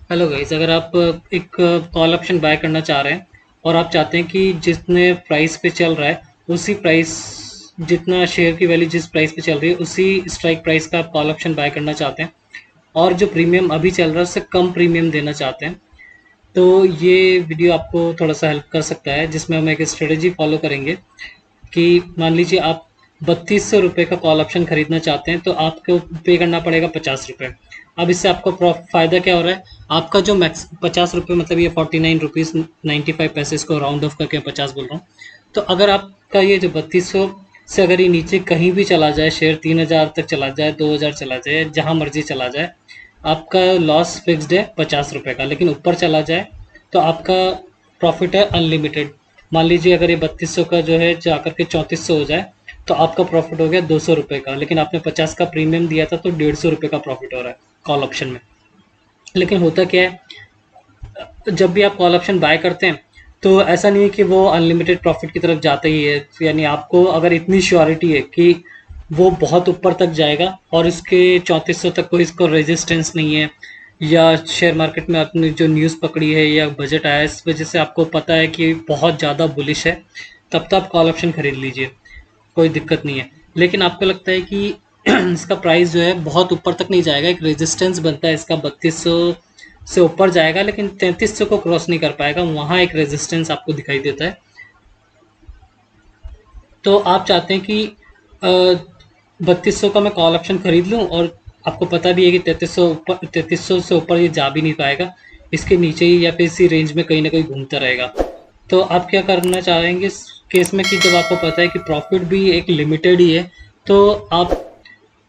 Hello guys, अगर आप एक कॉल ऑप्शन बाय करना चाह रहे हैं और आप चाहते हैं कि जितने प्राइस पे चल रहा है उसी प्राइस, जितना शेयर की वैल्यू जिस प्राइस पे चल रही है उसी स्ट्राइक प्राइस का आप कॉल ऑप्शन बाय करना चाहते हैं और जो प्रीमियम अभी चल रहा है उससे कम प्रीमियम देना चाहते हैं, तो ये वीडियो आपको थोड़ा सा हेल्प कर सकता है, जिसमें हम एक स्ट्रेटेजी फॉलो करेंगे कि मान लीजिए आप 3200 रुपये का कॉल ऑप्शन खरीदना चाहते हैं तो आपको पे करना पड़ेगा 50 रुपये। अब इससे आपको फ़ायदा क्या हो रहा है? आपका जो मैक्स 50 रुपये, मतलब ये 49 रुपीज़ 95 पैसे, इसको राउंड ऑफ करके 50 बोल रहा हूँ। तो अगर आपका ये जो 3200 से अगर ये नीचे कहीं भी चला जाए, शेयर 3000 तक चला जाए, 2000 चला जाए, जहाँ मर्जी चला जाए, आपका लॉस फिक्स्ड है 50 रुपये का। लेकिन ऊपर चला जाए तो आपका प्रॉफिट है अनलिमिटेड। मान लीजिए अगर ये 3200 का जो है जाकर के 3400 हो जाए तो आपका प्रॉफिट हो गया 200 रुपये का, लेकिन आपने 50 का प्रीमियम दिया था तो 150 रुपये का प्रॉफिट हो रहा है कॉल ऑप्शन में। लेकिन होता क्या है, जब भी आप कॉल ऑप्शन बाय करते हैं तो ऐसा नहीं है कि वो अनलिमिटेड प्रॉफिट की तरफ जाता ही है। यानी आपको अगर इतनी श्योरिटी है कि वो बहुत ऊपर तक जाएगा और इसके 3400 तक कोई इसको रेजिस्टेंस नहीं है, या शेयर मार्केट में आपने जो न्यूज़ पकड़ी है या बजट आया है इस वजह से आपको पता है कि बहुत ज़्यादा बुलिश है, तब तो आप कॉल ऑप्शन खरीद लीजिए, कोई दिक्कत नहीं है। लेकिन आपको लगता है कि इसका प्राइस जो है बहुत ऊपर तक नहीं जाएगा, एक रेजिस्टेंस बनता है इसका 3200 से ऊपर जाएगा लेकिन 3300 को क्रॉस नहीं कर पाएगा, वहाँ एक रेजिस्टेंस आपको दिखाई देता है। तो आप चाहते हैं कि 3200 का मैं कॉल ऑप्शन खरीद लूँ और आपको पता भी है कि 3300 से ऊपर ये जा भी नहीं पाएगा, इसके नीचे ही या फिर इसी रेंज में कहीं ना कहीं घूमता रहेगा। तो आप क्या करना चाहेंगे इस केस में कि जब आपको पता है कि प्रॉफिट भी एक लिमिटेड ही है, तो आप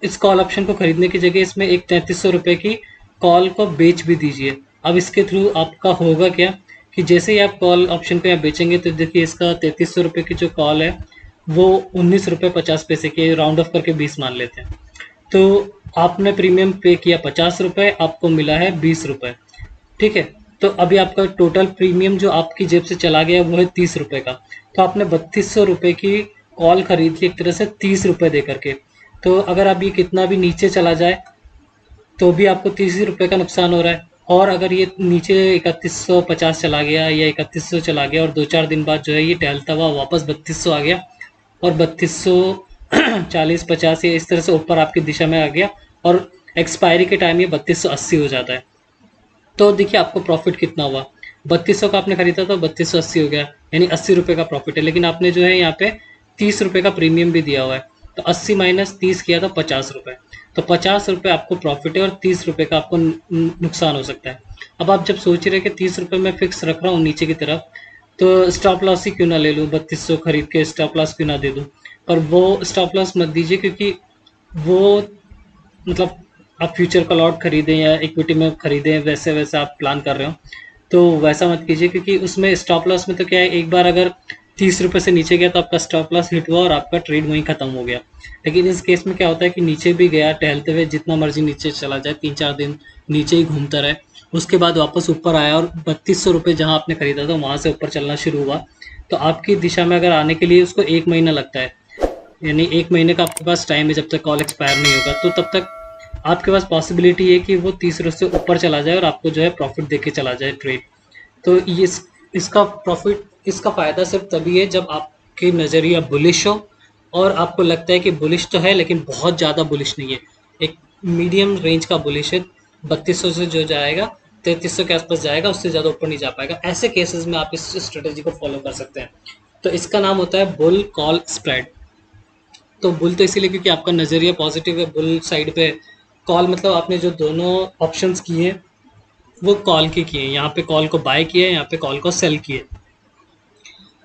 इस कॉल ऑप्शन को खरीदने की जगह इसमें एक 3300 रुपये की कॉल को बेच भी दीजिए। अब इसके थ्रू आपका होगा क्या कि जैसे ही आप कॉल ऑप्शन को यहाँ बेचेंगे तो देखिए इसका 3300 रुपये की जो कॉल है वो 19 रुपये 50 पैसे के, राउंड ऑफ करके 20 मान लेते हैं। तो आपने प्रीमियम पे किया 50 रुपये, आपको मिला है 20 रुपये। ठीक है, तो अभी आपका टोटल प्रीमियम जो आपकी जेब से चला गया वो है 30 रुपये का। तो आपने 3200 रुपये की कॉल खरीद ली एक तरह से 30 रुपये दे करके। तो अगर अब ये कितना भी नीचे चला जाए तो भी आपको 30 रुपये का नुकसान हो रहा है, और अगर ये नीचे 3150 चला गया या 3100 चला गया और 2-4 दिन बाद जो है ये टहलता हुआ वापस 3200 आ गया और 3240 50 या इस तरह से ऊपर आपकी दिशा में आ गया और एक्सपायरी के टाइम ये 3280 हो जाता है, तो देखिए आपको प्रॉफिट कितना हुआ। 3200 का आपने खरीदा तो 3280 हो गया, यानी 80 रुपये का प्रॉफिट है। लेकिन आपने जो है यहाँ पे 30 रुपये का प्रीमियम भी दिया हुआ है, तो 80 माइनस 30 किया तो 50 रुपये। तो 50 रुपये आपको प्रॉफिट है और 30 रुपये का आपको नुकसान हो सकता है। अब आप जब सोच रहे हैं कि 30 रुपये मैं फिक्स रख रहा हूँ नीचे की तरफ, तो स्टॉप लॉस ही क्यों ना ले लूँ, 3200 खरीद के स्टॉप लॉस क्यों ना दे दूँ। पर वो स्टॉप लॉस मत दीजिए, क्योंकि वो, मतलब आप फ्यूचर कॉल आउट खरीदें या इक्विटी में खरीदें, वैसे वैसे आप प्लान कर रहे हो तो वैसा मत कीजिए, क्योंकि उसमें स्टॉप लॉस में तो क्या है, एक बार अगर 30 रुपये से नीचे गया तो आपका स्टॉप लॉस हिट हुआ और आपका ट्रेड वहीं खत्म हो गया। लेकिन इस केस में क्या होता है कि नीचे भी गया टहलते हुए, जितना मर्जी नीचे चला जाए, 3-4 दिन नीचे ही घूमता रहे, उसके बाद वापस ऊपर आया और 3200 रुपये जहाँ आपने खरीदा था वहाँ से ऊपर चलना शुरू हुआ, तो आपकी दिशा में अगर आने के लिए उसको 1 महीना लगता है। यानी 1 महीने का आपके पास टाइम है जब तक कॉल एक्सपायर नहीं होगा, तो तब तक आपके पास पॉसिबिलिटी है कि वो 30 से ऊपर चला जाए और आपको जो है प्रॉफिट देके चला जाए ट्रेड। तो ये इसका प्रॉफिट, इसका फ़ायदा सिर्फ तभी है जब आपकी नज़रिया बुलिश हो और आपको लगता है कि बुलिश तो है लेकिन बहुत ज़्यादा बुलिश नहीं है, एक मीडियम रेंज का बुलिश है। 3200 से जो जाएगा 3300 के आसपास जाएगा, उससे ज़्यादा ऊपर नहीं जा पाएगा। ऐसे केसेस में आप इस स्ट्रेटेजी को फॉलो कर सकते हैं। तो इसका नाम होता है बुल कॉल स्प्रेड। तो बुल तो इसीलिए क्योंकि आपका नज़रिया पॉजिटिव है, बुल साइड पे। कॉल मतलब आपने जो दोनों ऑप्शंस किए हैं वो कॉल के किए हैं, यहाँ पे कॉल को बाय किया है, यहाँ पे कॉल को सेल किए।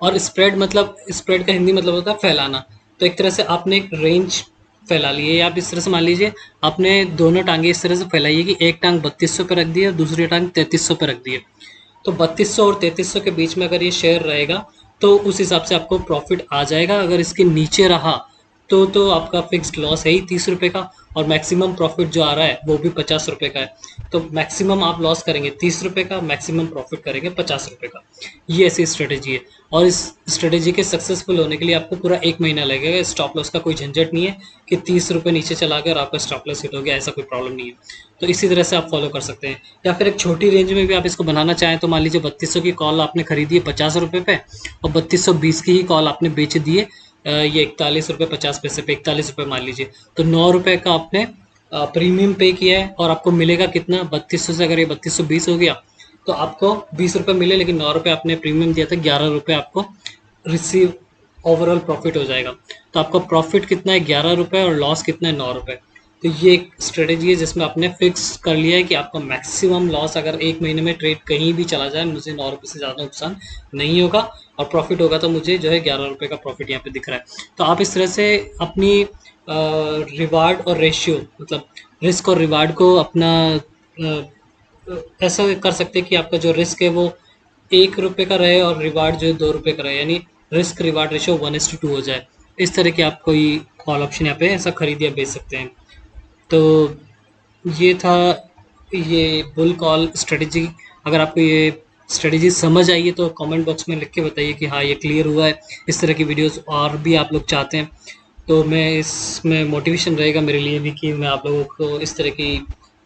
और स्प्रेड मतलब, स्प्रेड का हिंदी मतलब होता है फैलाना। तो एक तरह से आपने एक रेंज फैला ली है, या आप इस तरह से मान लीजिए आपने दोनों टांगे इस तरह से फैलाई है कि एक टांग 3200 पे रख दी है और दूसरी टांग 3300 पे रख दी है। तो 3200 और 3300 के बीच में अगर ये शेयर रहेगा तो उस हिसाब से आपको प्रॉफिट आ जाएगा। अगर इसके नीचे रहा तो आपका फिक्स्ड लॉस है ही 30 रुपए का, और मैक्सिमम प्रॉफिट जो आ रहा है वो भी 50 रुपए का है। तो मैक्सिमम आप लॉस करेंगे 30 रुपए का, मैक्सिमम प्रॉफिट करेंगे 50 रुपए का। ये ऐसी स्ट्रेटेजी है। और इस स्ट्रेटेजी के सक्सेसफुल होने के लिए आपको पूरा 1 महीना लगेगा। स्टॉप लॉस का कोई झंझट नहीं है कि 30 रुपए नीचे चला गया और आपका स्टॉप लॉस हिट हो गया, ऐसा कोई प्रॉब्लम नहीं है। तो इसी तरह से आप फॉलो कर सकते हैं। या फिर एक छोटी रेंज में भी आप इसको बनाना चाहें तो मान लीजिए 3200 की कॉल आपने खरीदी है 50 रुपए पे, और 3220 की ही कॉल आपने बेच दी है ये 41 रुपये 50 पैसे पे, 41 रुपये मान लीजिए। तो 9 रुपये का आपने प्रीमियम पे किया है, और आपको मिलेगा कितना, 3200 से अगर ये 3220 हो गया तो आपको 20 रुपये मिले, लेकिन 9 रुपये आपने प्रीमियम दिया था, 11 रुपये आपको रिसीव ओवरऑल प्रॉफिट हो जाएगा। तो आपका प्रॉफिट कितना है, 11 रुपये, और लॉस कितना है, 9 रुपये। तो ये एक स्ट्रेटेजी है जिसमें आपने फिक्स कर लिया है कि आपका मैक्सिमम लॉस अगर 1 महीने में ट्रेड कहीं भी चला जाए, मुझे 9 रुपये से ज़्यादा नुकसान नहीं होगा, और प्रॉफिट होगा तो मुझे जो है 11 रुपये का प्रॉफिट यहाँ पे दिख रहा है। तो आप इस तरह से अपनी रिवार्ड और रेशियो, मतलब रिस्क और रिवार्ड को अपना ऐसा कर सकते हैं कि आपका जो रिस्क है वो 1 रुपये का रहे और रिवार्ड जो है 2 रुपये का रहे, यानी रिस्क रिवार्ड रेशियो 1:2 हो जाए। इस तरह की आप कोई कॉल ऑप्शन यहाँ पे ऐसा खरीद या बेच सकते हैं। तो ये था ये बुल कॉल स्ट्रेटेजी। अगर आपको ये स्ट्रेटेजी समझ आई है तो कमेंट बॉक्स में लिख के बताइए कि हाँ ये क्लियर हुआ है। इस तरह की वीडियोस और भी आप लोग चाहते हैं तो मैं इसमें मोटिवेशन रहेगा मेरे लिए भी कि मैं आप लोगों को इस तरह की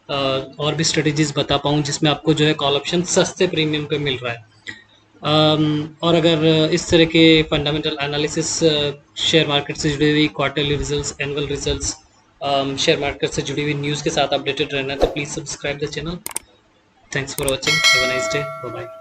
और भी स्ट्रेटेजीज बता पाऊँ जिसमें आपको जो है कॉल ऑप्शन सस्ते प्रीमियम पे मिल रहा है। और अगर इस तरह के फंडामेंटल एनालिसिस, शेयर मार्केट से जुड़ी हुई quarterly results, annual results, share market से जुड़ी हुई न्यूज़ के साथ अपडेटेड रहना है तो please subscribe the channel. Thanks for watching, have a nice day, bye bye.